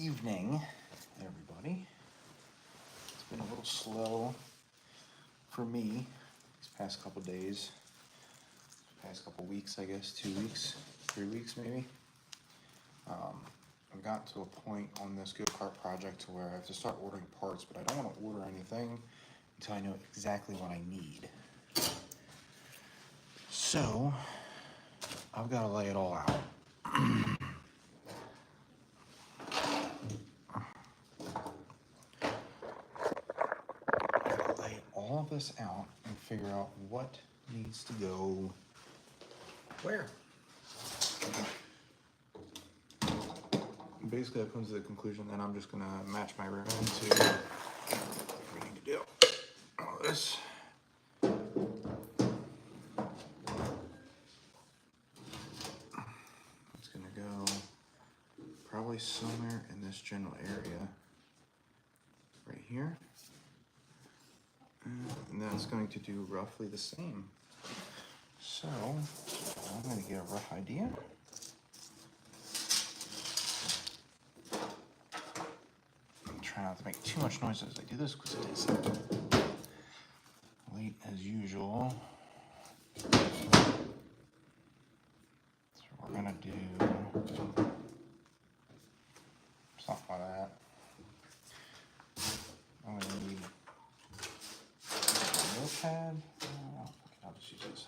evening, everybody. It's been a little slow for me these past couple days, past couple weeks, I guess, 2 weeks, 3 weeks maybe. I've gotten to a point on this go-kart project to where I have to start ordering parts, but I don't want to order anything until I know exactly what I need. So, I've got to lay it all out. Lay all of this out and figure out what needs to go where. Basically, I've come to the conclusion that I'm just going to match my rear end to what we need to do. All this. It's going to go probably somewhere in this general area right here. And then it's going to do roughly the same. So, I'm going to get a rough idea. Try not to make too much noise as I do this because it is late as usual. So we're gonna do something like that. I'm gonna need a notepad. I'll just use this.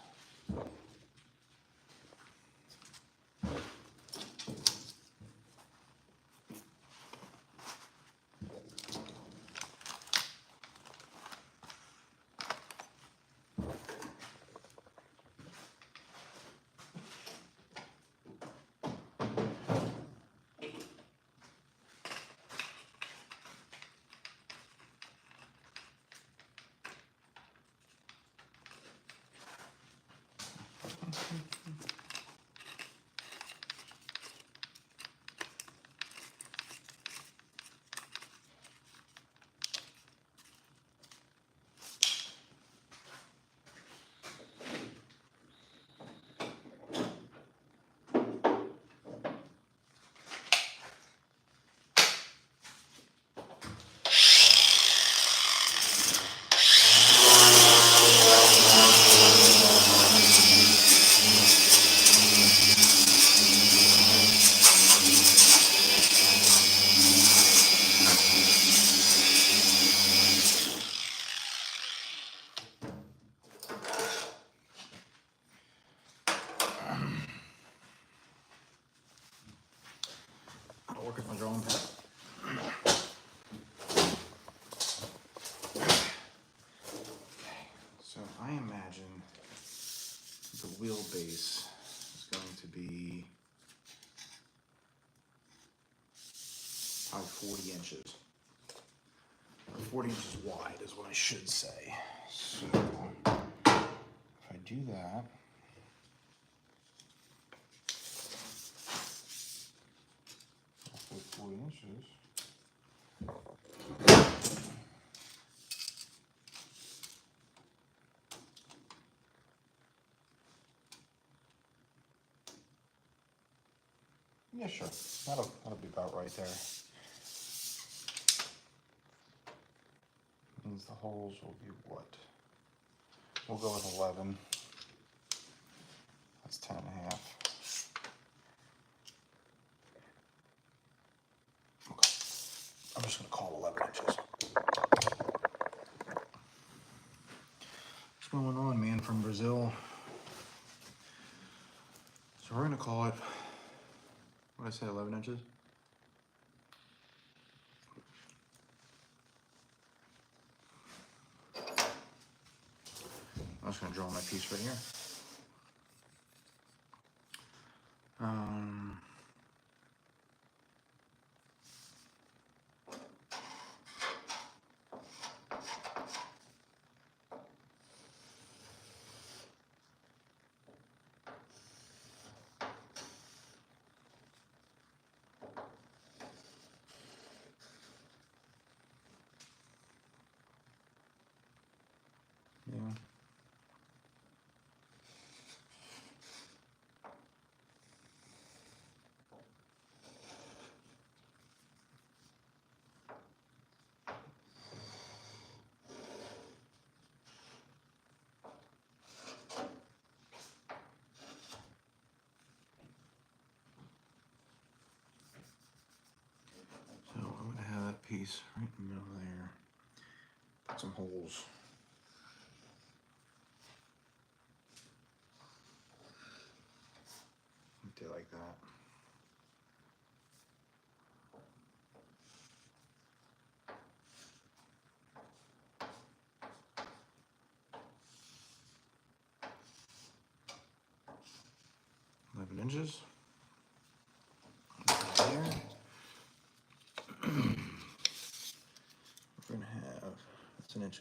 I'll work with my drawing pad. So I imagine the wheelbase is going to be probably 40 inches. Or 40 inches wide is what I should say. So if I do that, roughly 40 inches. Yeah, sure. That'll be about right there. Means the holes will be what? We'll go with 11. That's 10 and a half. Okay. I'm just gonna call it 11 inches. What's going on, man from Brazil? So we're gonna call it, what did I say, 11 inches? I'm just gonna draw my piece right here. Yeah. piece right in the middle there. Put some holes. Do it like that. Inches. There. We're gonna have, that's 1.25 inches.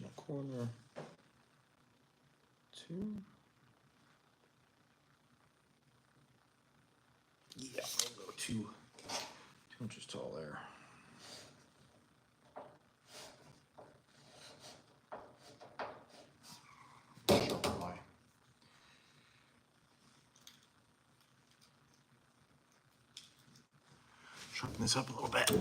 2. Yeah, I'll go 2 inches tall there. Sharpen this up a little bit.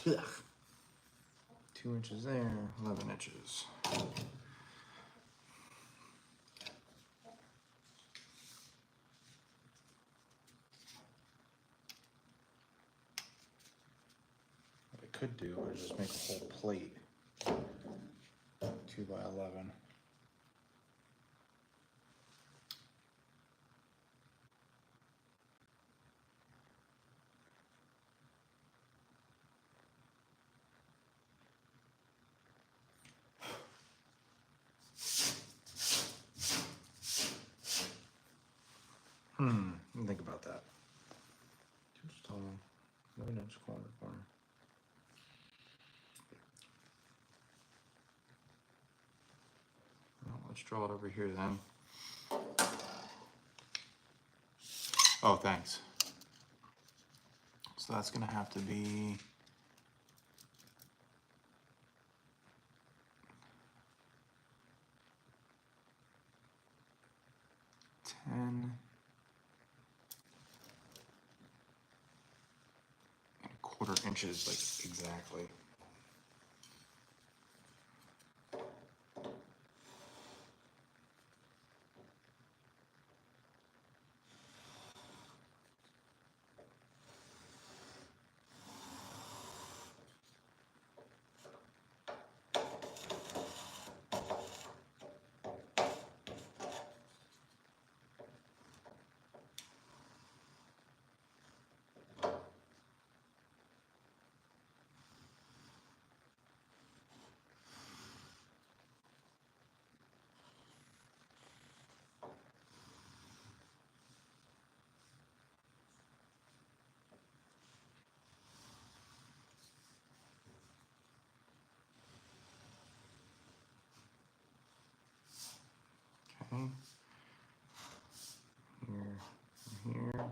Ugh. 2 inches there, 11 inches. What I could do is just make a whole plate 2 by 11. Think about that. 2 inches tall, 11 inch corner. Well, let's draw it over here then. Oh, thanks. So that's gonna have to be 10 1/4 inches, like exactly. Okay. Here.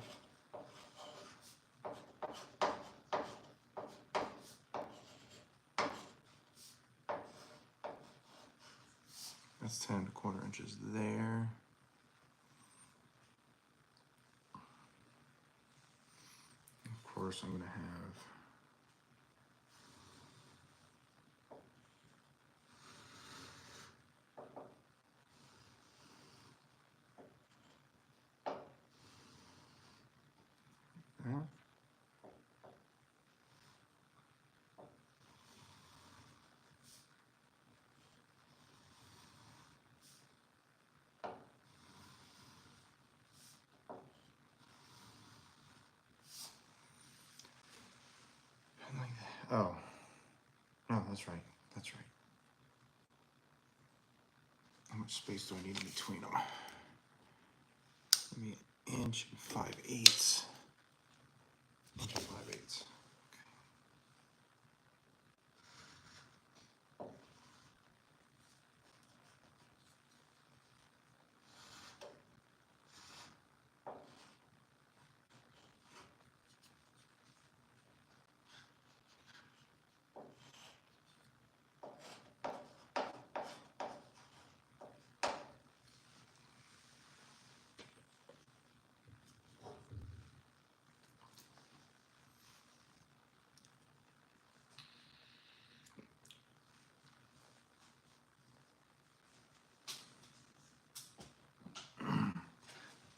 That's 10 1/4 inches there. Of course, I'm going to have that. And like that. Oh, no, that's right. That's right. How much space do I need in between them? Maybe 1 inch and 5/8. 1 inch and 5/8.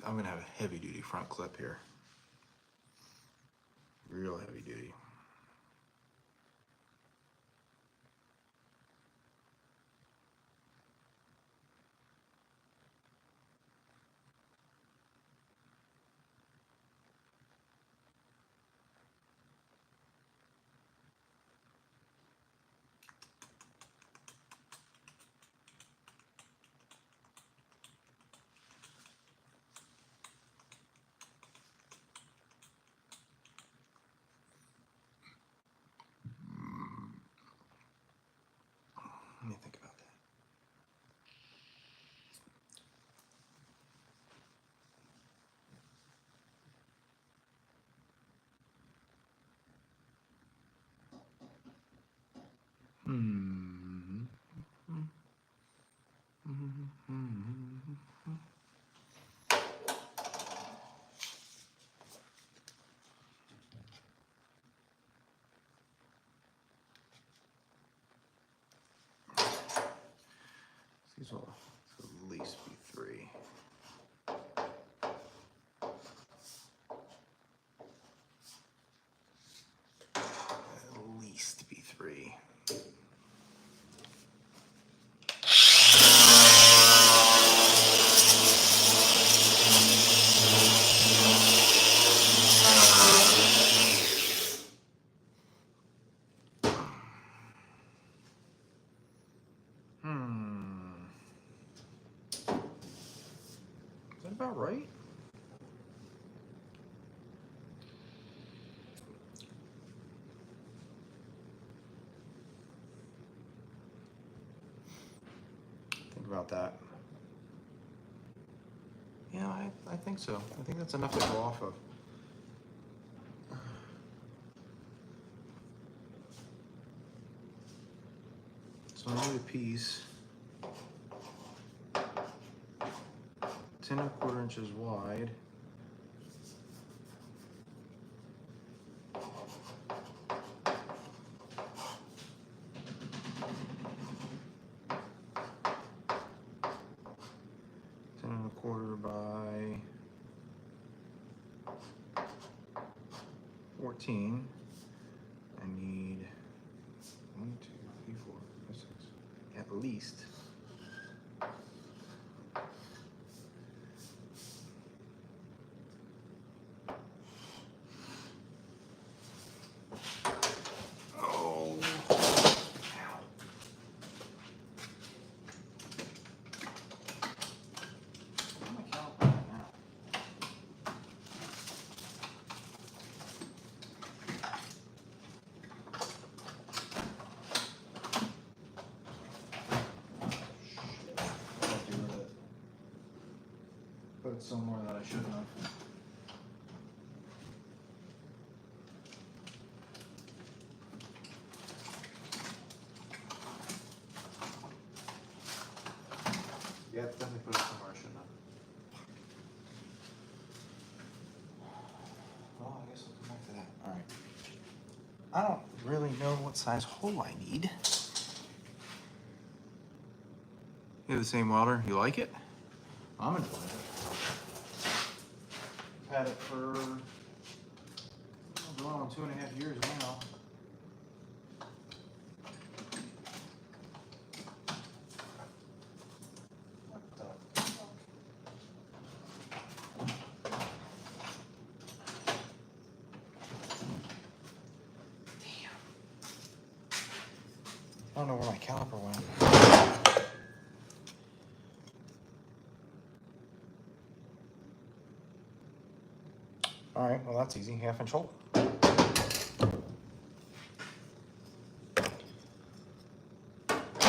I'm gonna have a heavy duty front clip here. Real heavy duty. Let me think about that. These will at least be 3. At least be 3. Is that about right? Think about that. Yeah, I think so. I think that's enough to go off of. So I need a piece 10 1/4 inches wide. By 14. I need 1, 2, 3, 4, 5, 6. At least. Oh. Put it somewhere that I shouldn't have. Yeah, definitely put it somewhere I shouldn't have. Well, I guess I'll come back to that. All right. I don't really know what size hole I need. You have the same welder. You like it? I'm enjoying it. I've had it for going on 2.5 years now. I don't know where my caliper went. All right, well that's easy, 1/2 inch hole.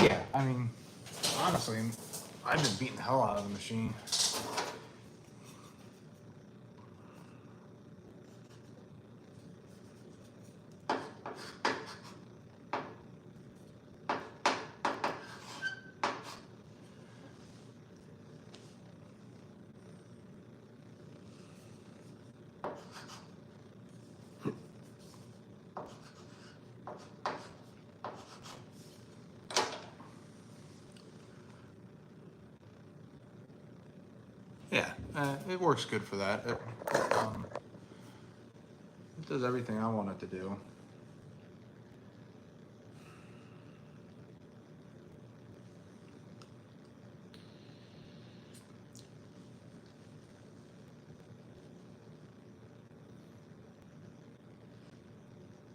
Yeah, I mean, honestly, I've been beating the hell out of the machine. Yeah, It works good for that. It does everything I want it to do.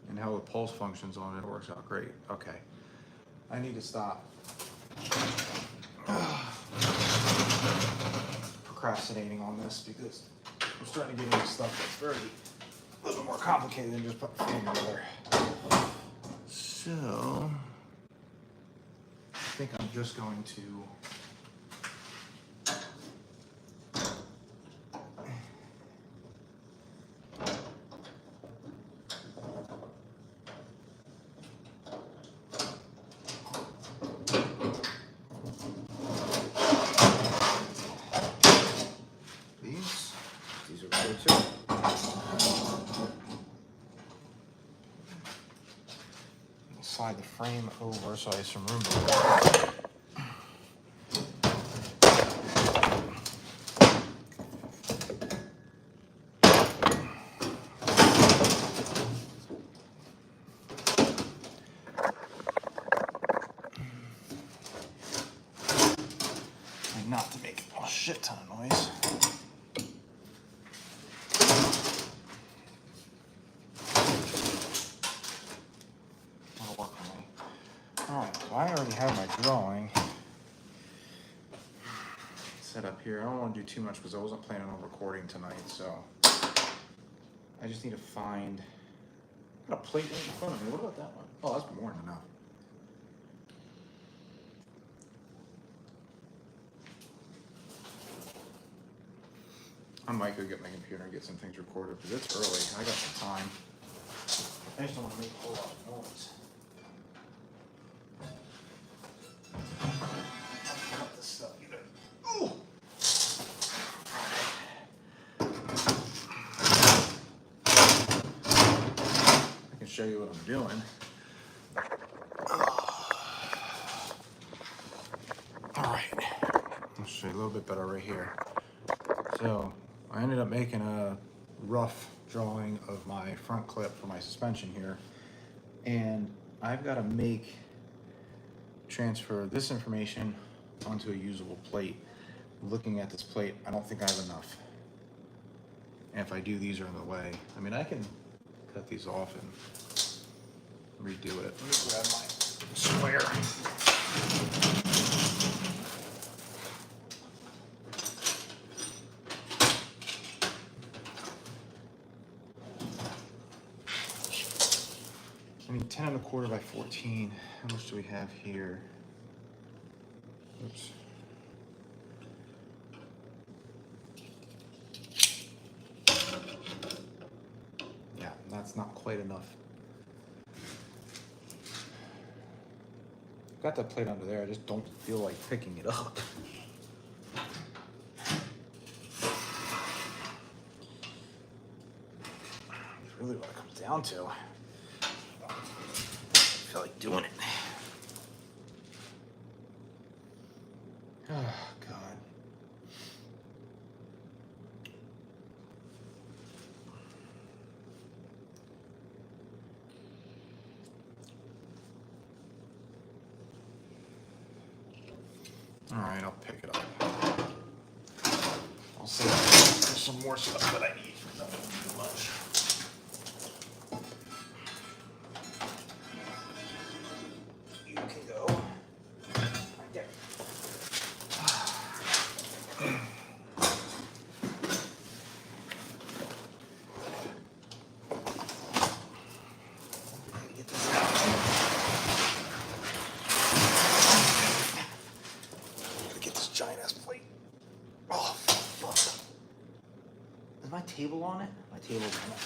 And how the pulse functions on it works out great. Okay, I need to stop procrastinating on this because I'm starting to get into stuff that's very a little bit more complicated than just putting frame together. So I think I'm just going to these are good too. Slide the frame over so I have some room to work. And not to make a shit ton of noise. That'll work for me. Alright, so I already have my drawing set up here. I don't want to do too much because I wasn't planning on recording tonight, so I just need to find. I got a plate right in front of me. What about that one? Oh, that's more than enough. I might go get my computer and get some things recorded because it's early. I got some time. I just don't want to make a whole lot of noise. Cut this stuff either. Ooh! I can show you what I'm doing. All right. I'll show you a little bit better right here. So I ended up making a rough drawing of my front clip for my suspension here, and I've got to transfer this information onto a usable plate. Looking at this plate, I don't think I have enough, and if I do, these are in the way. I mean, I can cut these off and redo it. Let me grab my square. I mean, 10 1/4 by 14. How much do we have here? Oops. Yeah, that's not quite enough. Got that plate under there. I just don't feel like picking it up. That's really what it comes down to. I feel like doing it. Oh, God. All right, I'll pick it up. I'll see if there's some more stuff that I need. Nothing too much. You can go right there. Get this out. Gotta get this giant ass plate. Oh, fuck. Is my table on it? My table's on it.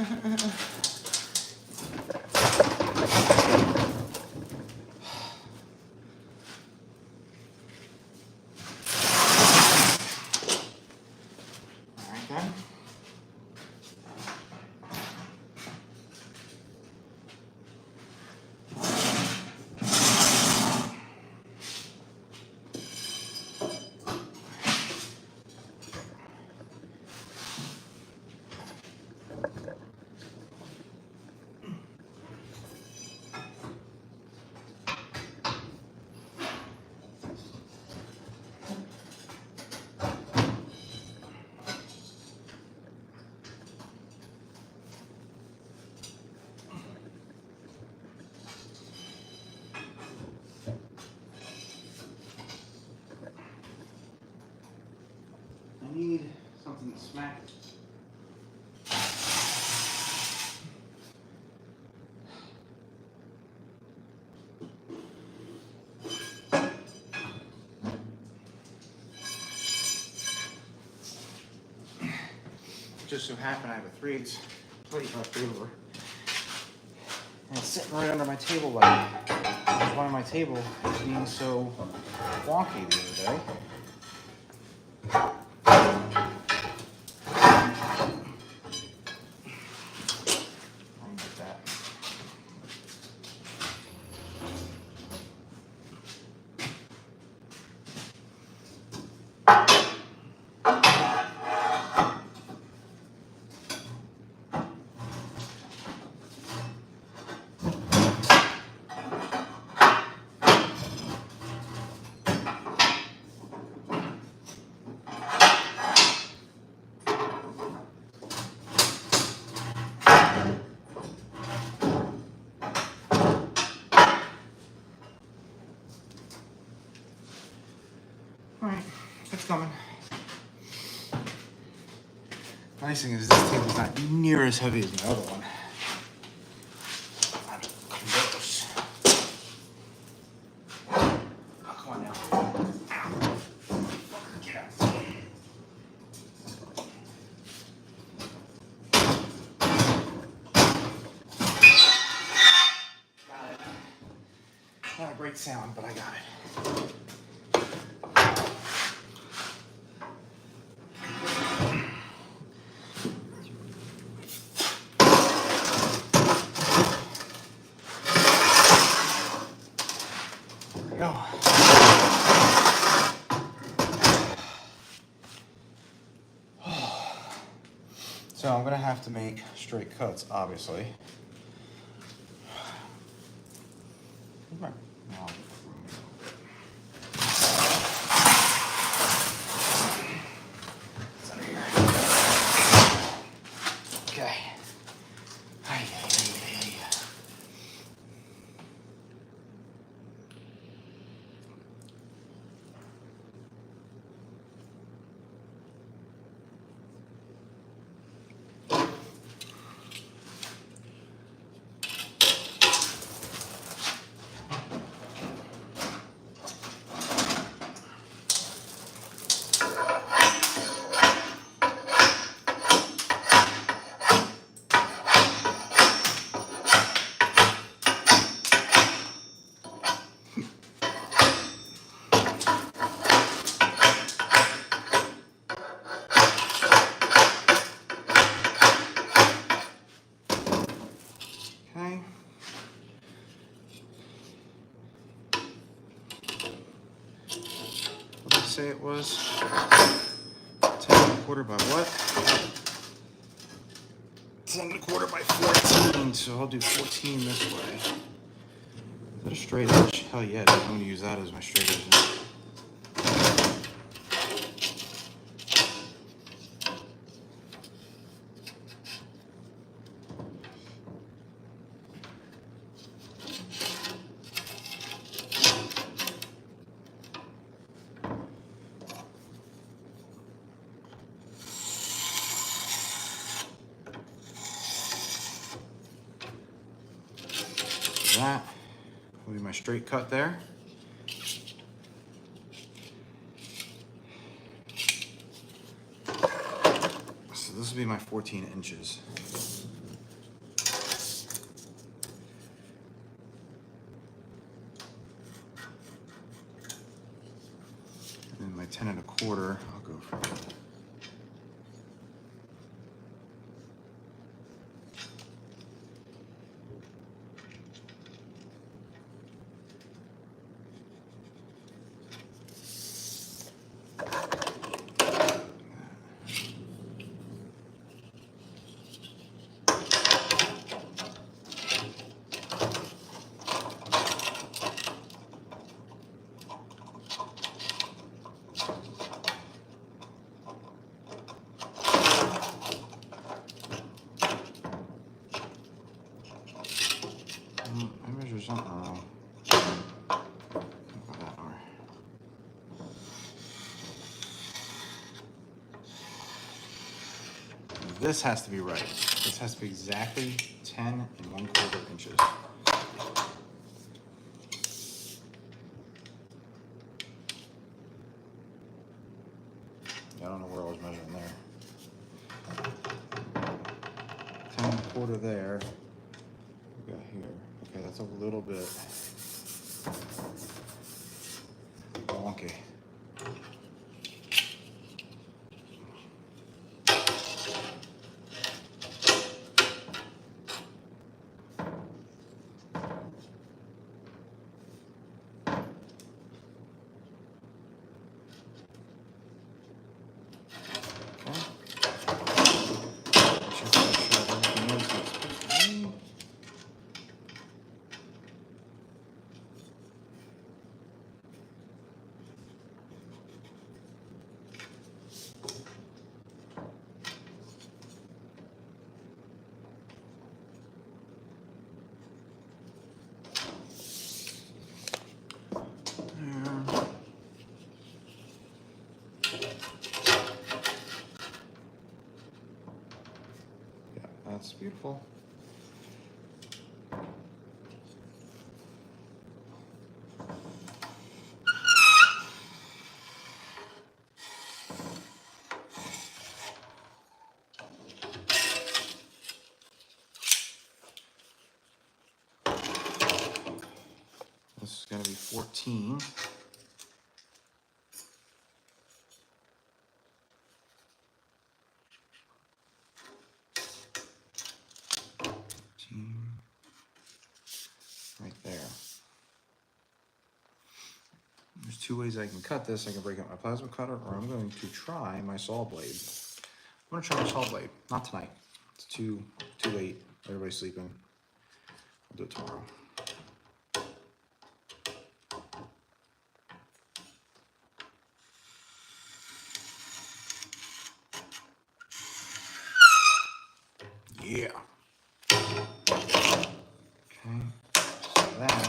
Alright then. I need something to smack it. Just so happened I have a 3/8 plate left over. And it's sitting right under my table light. That's why my table is being so wonky the other day. I'll get that. Alright, it's coming. Nice thing is this table's not near as heavy as my other one. Close. Oh, come on now. Get out. Got it. Not a great sound, but I got it. Go. So I'm gonna have to make straight cuts, obviously. No. It's under here. Okay. Say it was 10 1/4 by what? 10 1/4 by 14, so I'll do 14 this way. Is that a straight edge? Hell yeah, I'm going to use that as my straight edge. That will be my straight cut there. So this will be my 14 inches. 10 1/4. I'll go for it. I measured something wrong. This has to be right. This has to be exactly 10 1/4 inches. I don't know where I was measuring there. 10 1/4 there. We got here. Okay, that's a little bit wonky. That's beautiful. This is going to be 14. Right there. There's two ways I can cut this. I can break out my plasma cutter, or I'm going to try my saw blade. I'm going to try my saw blade. Not tonight. It's too late. Everybody's sleeping. I'll do it tomorrow. Yeah. Okay. So that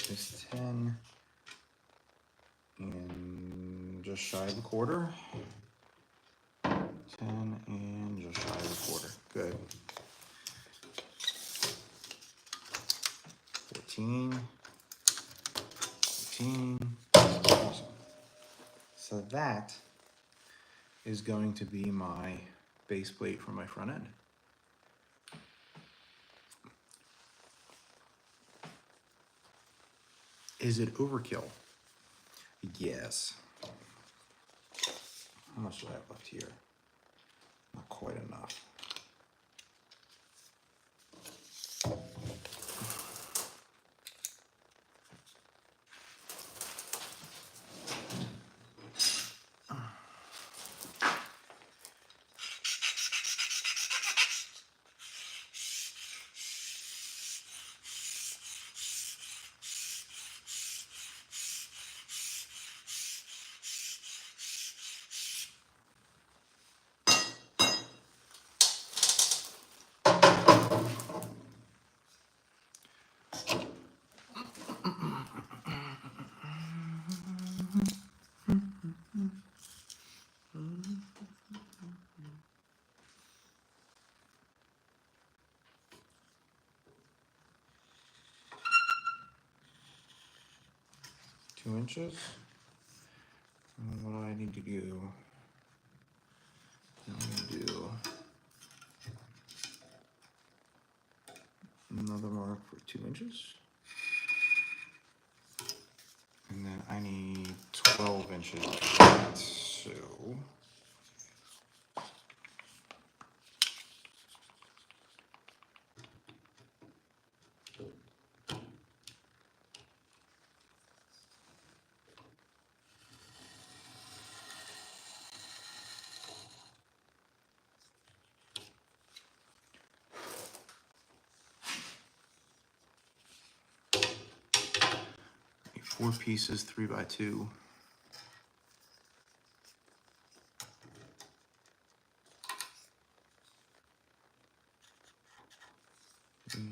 is 10 and just shy of 1/4. 10 and just shy of 1/4. Good. 14. 14. Awesome. So that is going to be my base plate for my front end. Is it overkill? Yes. How much do I have left here? Not quite enough. Two inches. And what do I need to do? I'm going to do another mark for 2 inches. And then I need 12 inches of that, so. Four pieces, 3x2. Three.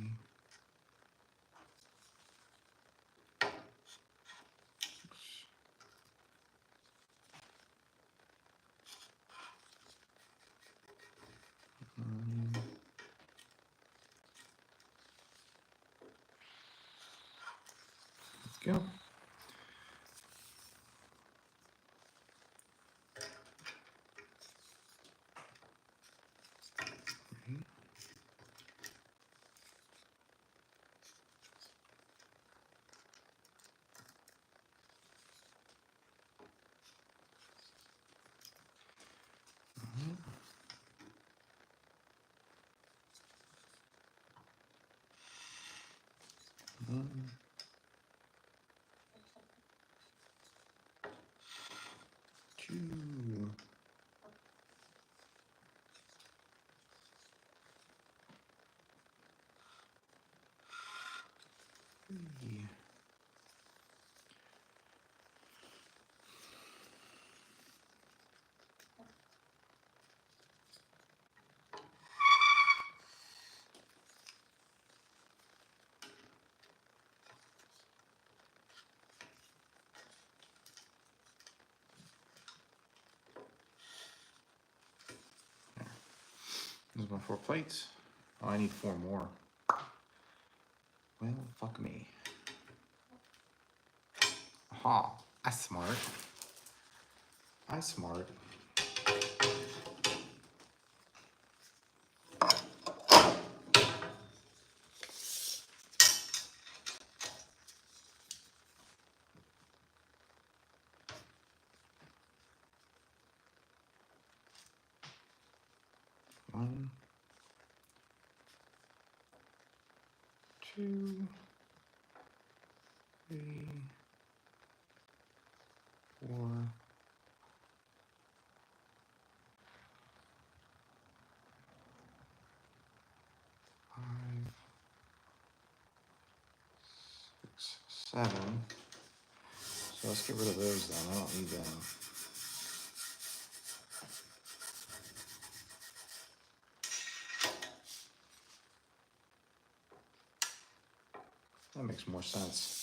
Go. Two. Three. Those are my 4 plates. Oh, I need 4 more. Well, fuck me. Aha, I smart. I smart. One, two, three, 4, 5, 6, 7. So let's get rid of those then. I don't need them. That makes more sense.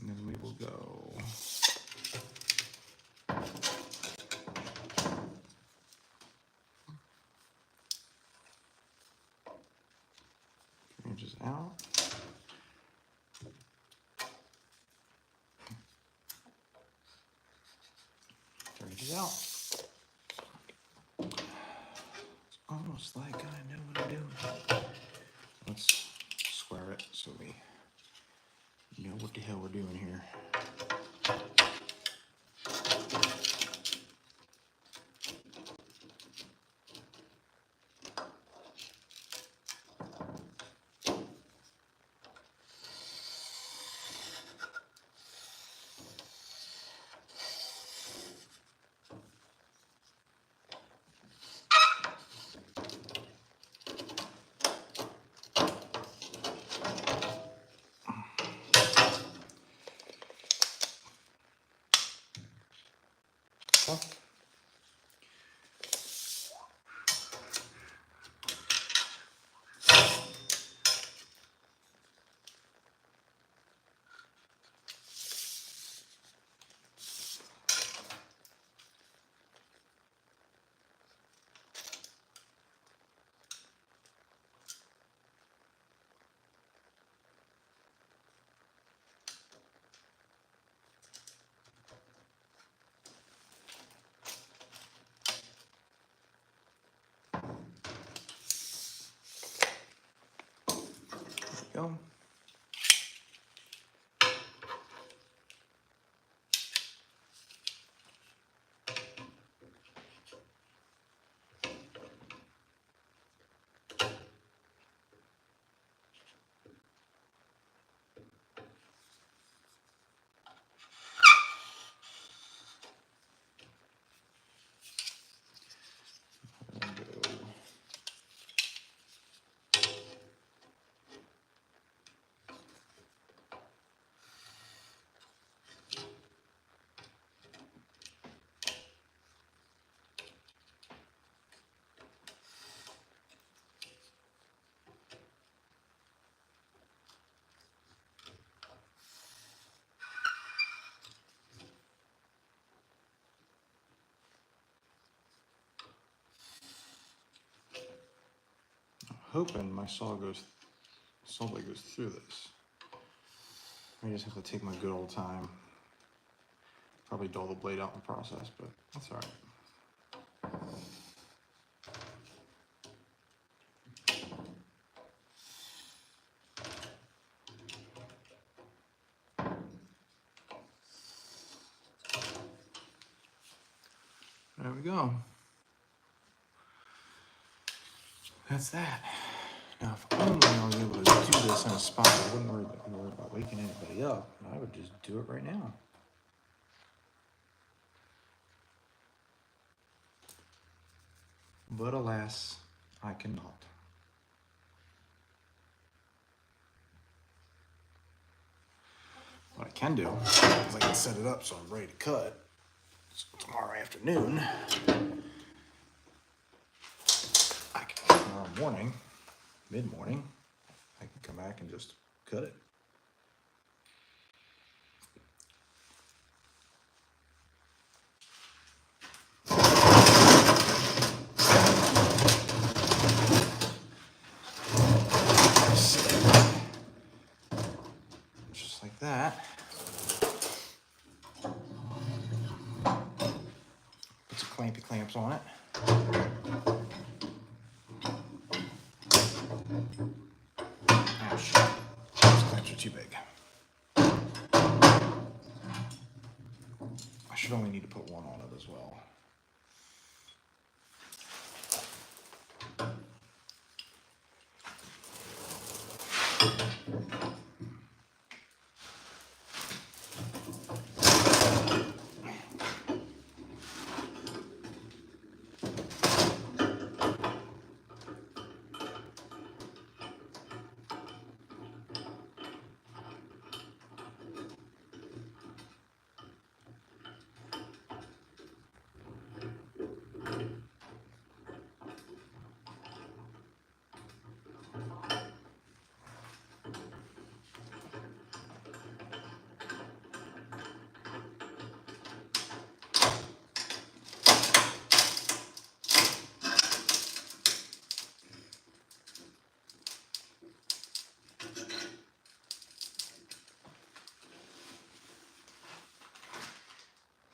And then we will go. Inches out. 3 inches out. It's almost like I know what I'm doing. Let's square it so we know what the hell we're doing here. Oh. go. Hoping my saw blade goes through this. I just have to take my good old time. Probably dull the blade out in the process, but that's all right. There we go. That's that. Now, if only I was able to do this in a spot that I wouldn't worry about waking anybody up, I would just do it right now. But alas, I cannot. What I can do is I can set it up so I'm ready to cut. So tomorrow afternoon, tomorrow morning, mid-morning, I can come back and just cut it. Just like that. Put some clampy clamps on it. Oh shit, those clamps are too big. I should only need to put one on it as well.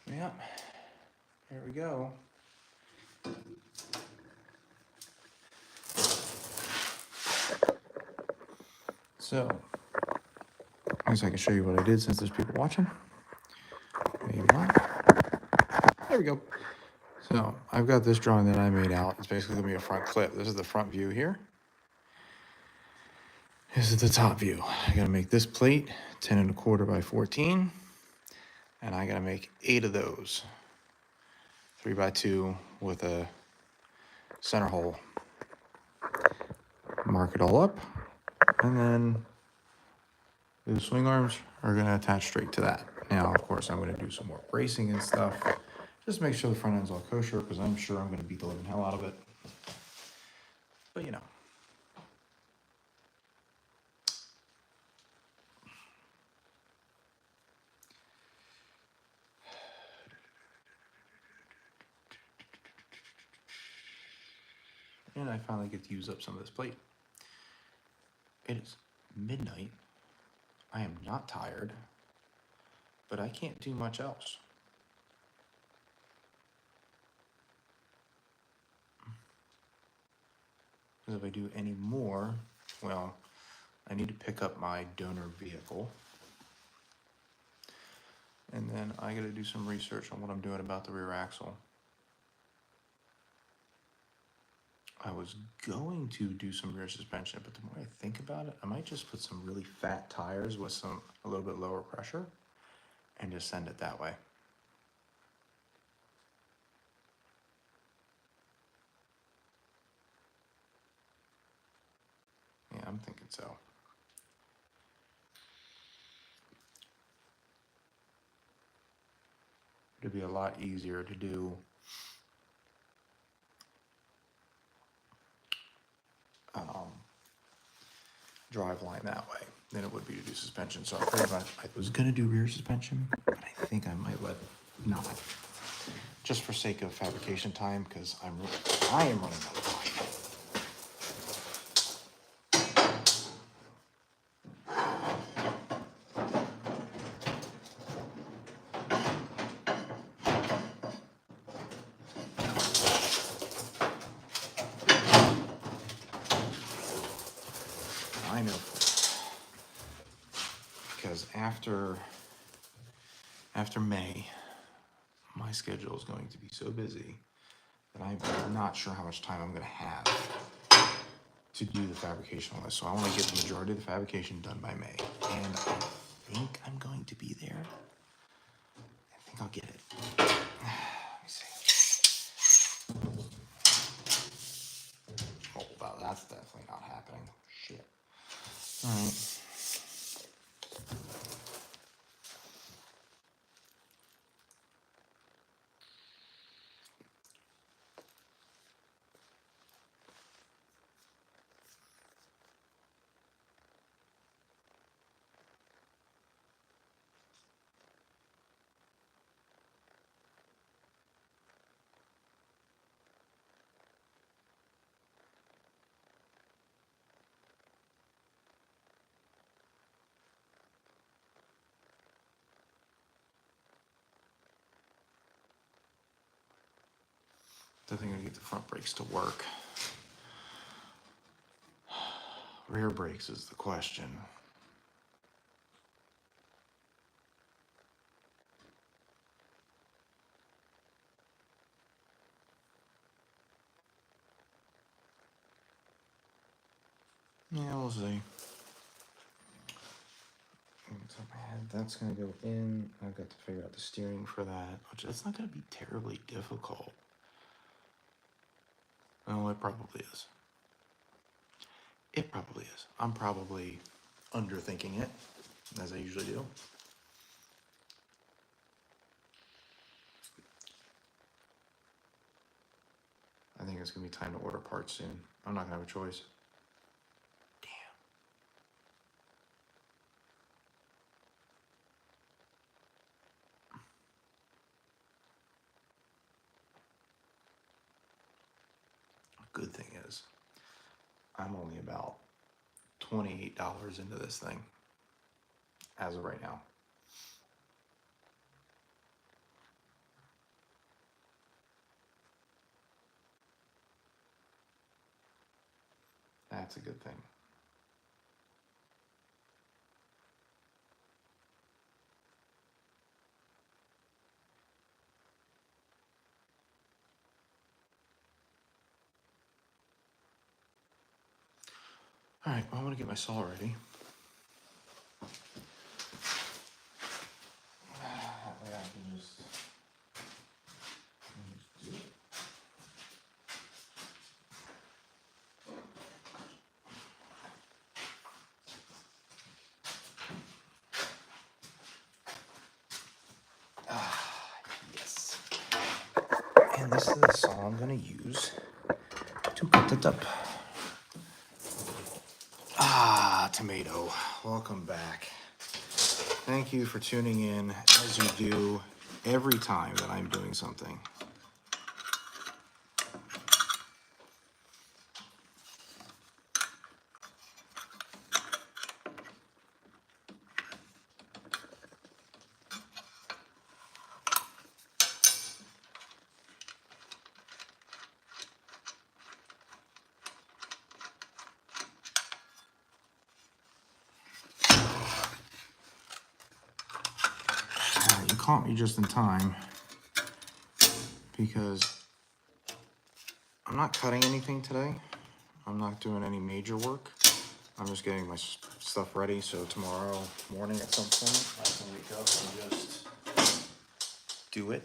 Yep, there we go. So, I guess I can show you what I did since there's people watching. Maybe not. There we go. So, I've got this drawing that I made out. It's basically going to be a front clip. This is the front view here. This is the top view. I got to make this plate 10 1/4 by 14. And I got to make 8 of those. 3 by 2 with a center hole. Mark it all up. And then the swing arms are going to attach straight to that. Now, of course, I'm going to do some more bracing and stuff. Just make sure the front end's all kosher, because I'm sure I'm going to beat the living hell out of it. But, you know. And I finally get to use up some of this plate. It is midnight. I am not tired, but I can't do much else. Because if I do any more, well, I need to pick up my donor vehicle. And then I gotta do some research on what I'm doing about the rear axle. I was going to do some rear suspension, but the more I think about it, I might just put some really fat tires with a little bit lower pressure and just send it that way. Yeah, I'm thinking so. It'd be a lot easier to do drive line that way than it would be to do suspension. So I was gonna do rear suspension, but I think I might not, just for sake of fabrication time, because I am running out of time. I know, because after May, my schedule is going to be so busy that I'm not sure how much time I'm going to have to do the fabrication list. So I want to get the majority of the fabrication done by May, and I think I'm going to be there. I think I'll get it. Let me see. Oh, wow, that's definitely not happening. Shit. All right. I think I'm gonna get the front brakes to work. Rear brakes is the question. Yeah, we'll see. That's gonna go in. I've got to figure out the steering for that, which it's not gonna be terribly difficult. Oh, it probably is. It probably is. I'm probably underthinking it, as I usually do. I think it's gonna be time to order parts soon. I'm not gonna have a choice. Damn. Good thing is, I'm only about $28 into this thing as of right now. That's a good thing. All right, well, I'm gonna get my saw ready. That way I can just do it. Yes. And this is the saw I'm gonna use to cut it up. Tomato, welcome back. Thank you for tuning in, as you do every time that I'm doing something. caught me just in time because I'm not cutting anything today. I'm not doing any major work. I'm just getting my stuff ready so tomorrow morning at some point I can wake up and just do it.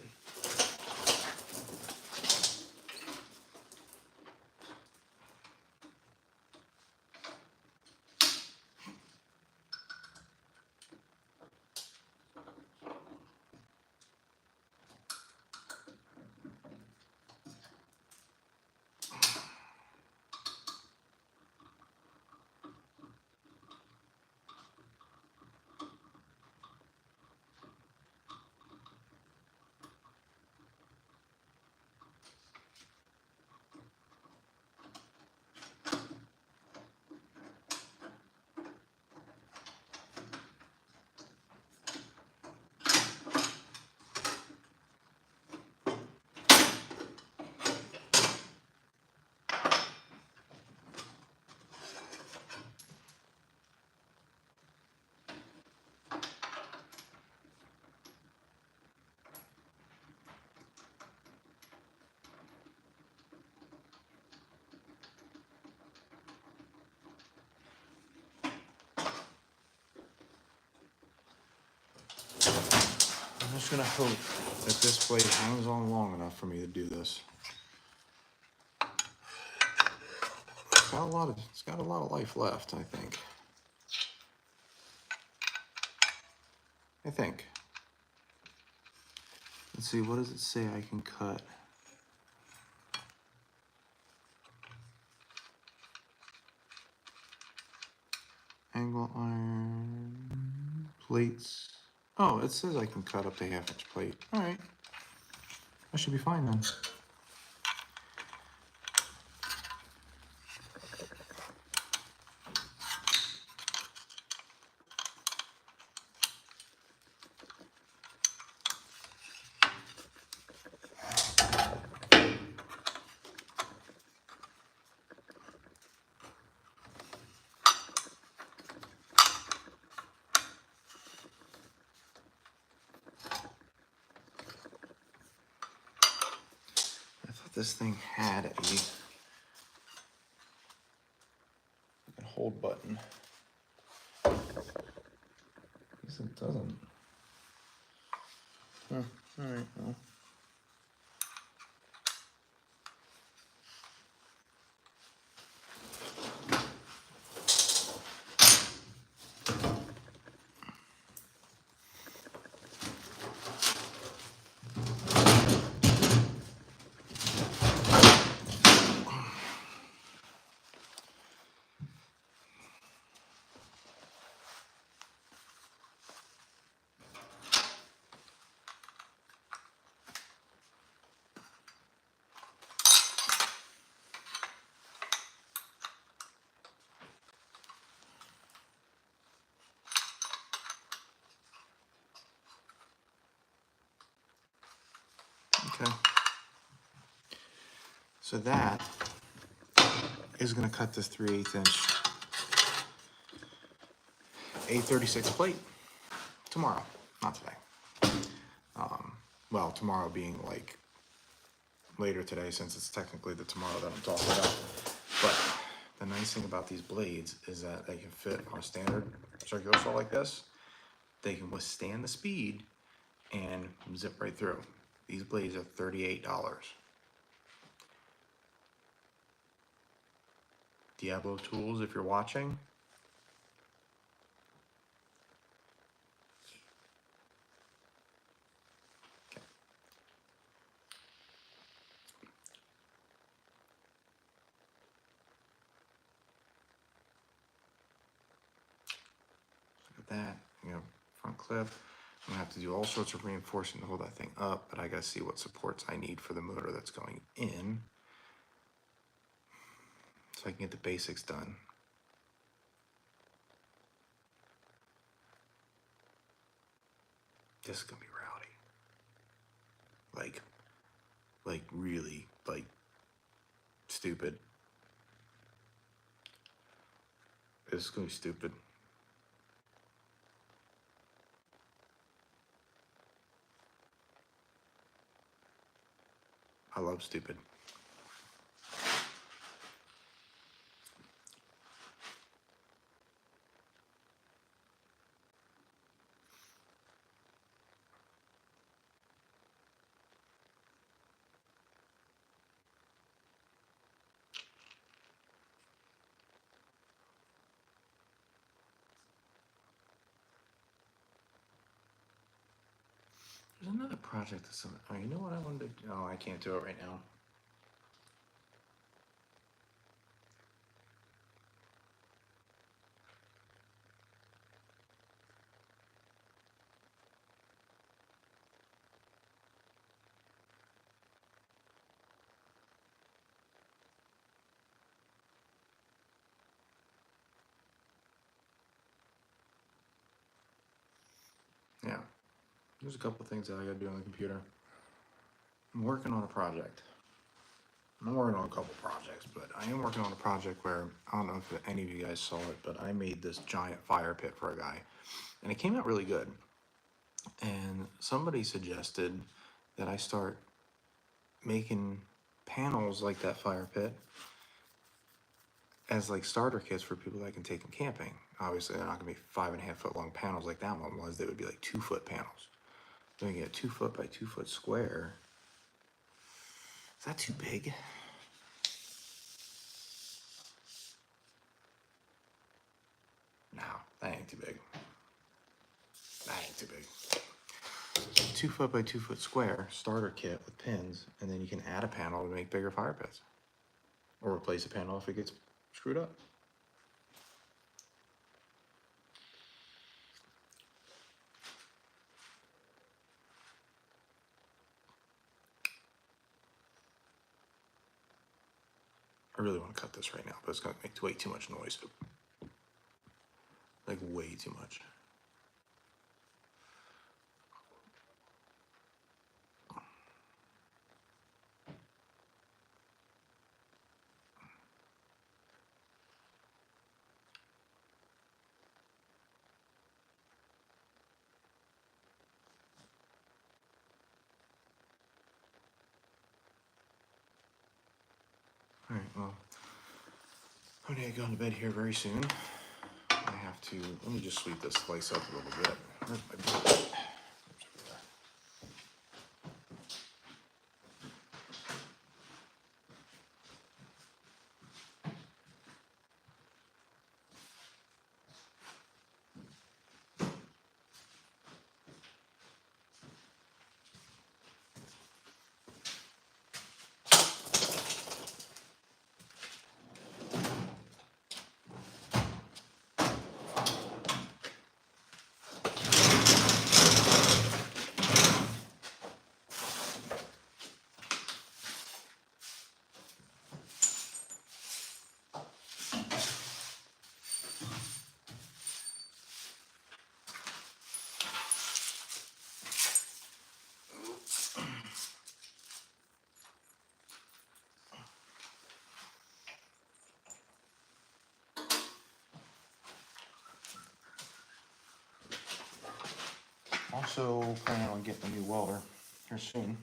I'm just gonna hope that this blade hangs on long enough for me to do this. It's got a lot of life left, I think. Let's see, what does it say I can cut? Angle iron plates. Oh, it says I can cut up to 1/2 inch plate. All right, I should be fine then. I thought this thing had a hold button. I guess it doesn't. Huh, all right, well. Okay. So that is going to cut this 3/8 inch A36 plate tomorrow, not today. Well, tomorrow being like later today, since it's technically the tomorrow that I'm talking about. But the nice thing about these blades is that they can fit on a standard circular saw like this. They can withstand the speed and zip right through. These blades are $38. Diablo Tools, if you're watching. Look at that, you know, front clip. I'm gonna have to do all sorts of reinforcing to hold that thing up, but I gotta see what supports I need for the motor that's going in, so I can get the basics done. This is gonna be rowdy. Like really, like stupid. This is gonna be stupid. I love stupid. There's another project that's oh, you know what I wanted to do? Oh, I can't do it right now. Yeah, there's a couple things that I gotta do on the computer. I'm working on a project. I'm working on a couple projects, but I am working on a project where, I don't know if any of you guys saw it, but I made this giant fire pit for a guy. And it came out really good. And somebody suggested that I start making panels like that fire pit as like starter kits for people that can take them camping. Obviously, they're not gonna be 5.5 foot long panels like that one was. They would be like 2 foot panels. Then you get a 2 foot by 2 foot square. Is that too big? No, that ain't too big. That ain't too big. 2 foot by 2 foot square starter kit with pins, and then you can add a panel to make bigger fire pits. Or replace a panel if it gets screwed up. I really want to cut this right now, but it's going to make way too much noise. Like, way too much. Alright, well, I'm going to go to bed here very soon. I have to, let me just sweep this slice up a little bit. Where's my book? Also planning on getting a new welder here soon.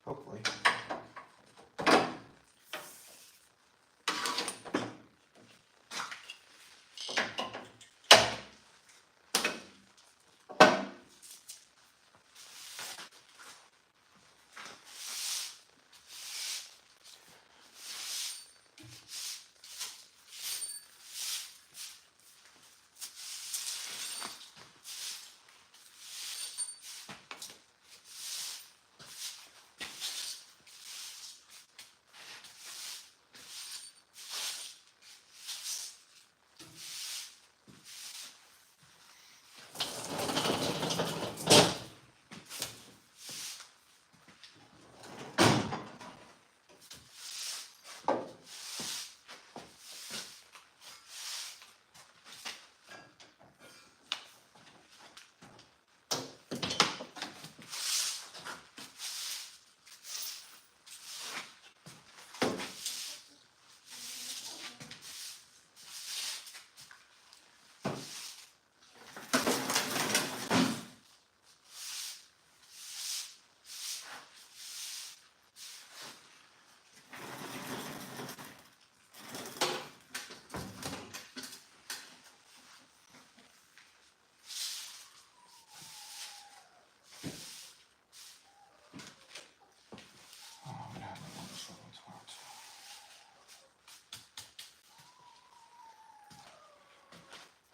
Hopefully.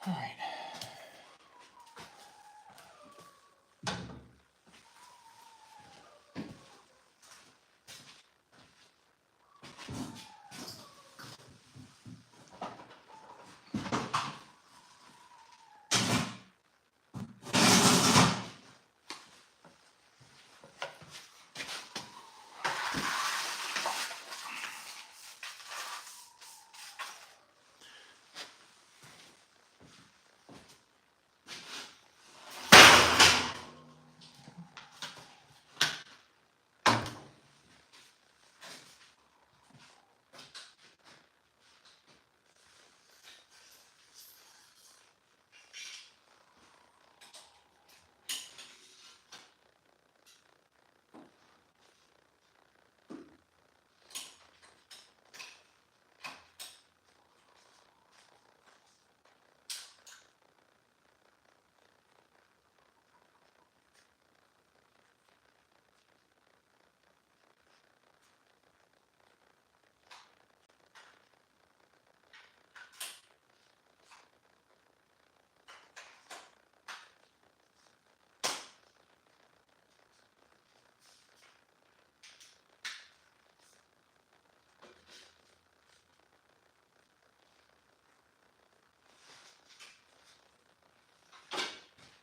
All right.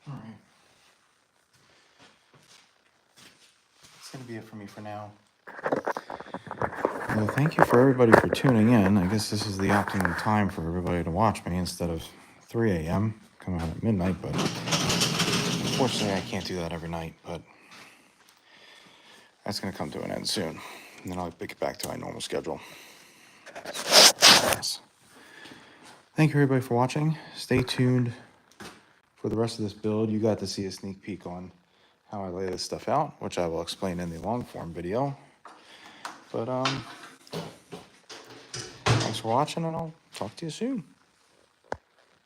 All right. That's going to be it for me for now. Well, thank you for everybody for tuning in. I guess this is the optimum time for everybody to watch me instead of 3 a.m. coming out at midnight, but unfortunately I can't do that every night, but that's going to come to an end soon. And then I'll pick it back to my normal schedule. Yes. Thank you everybody for watching. Stay tuned for the rest of this build. You got to see a sneak peek on how I lay this stuff out, which I will explain in the long form video. But thanks for watching, and I'll talk to you soon.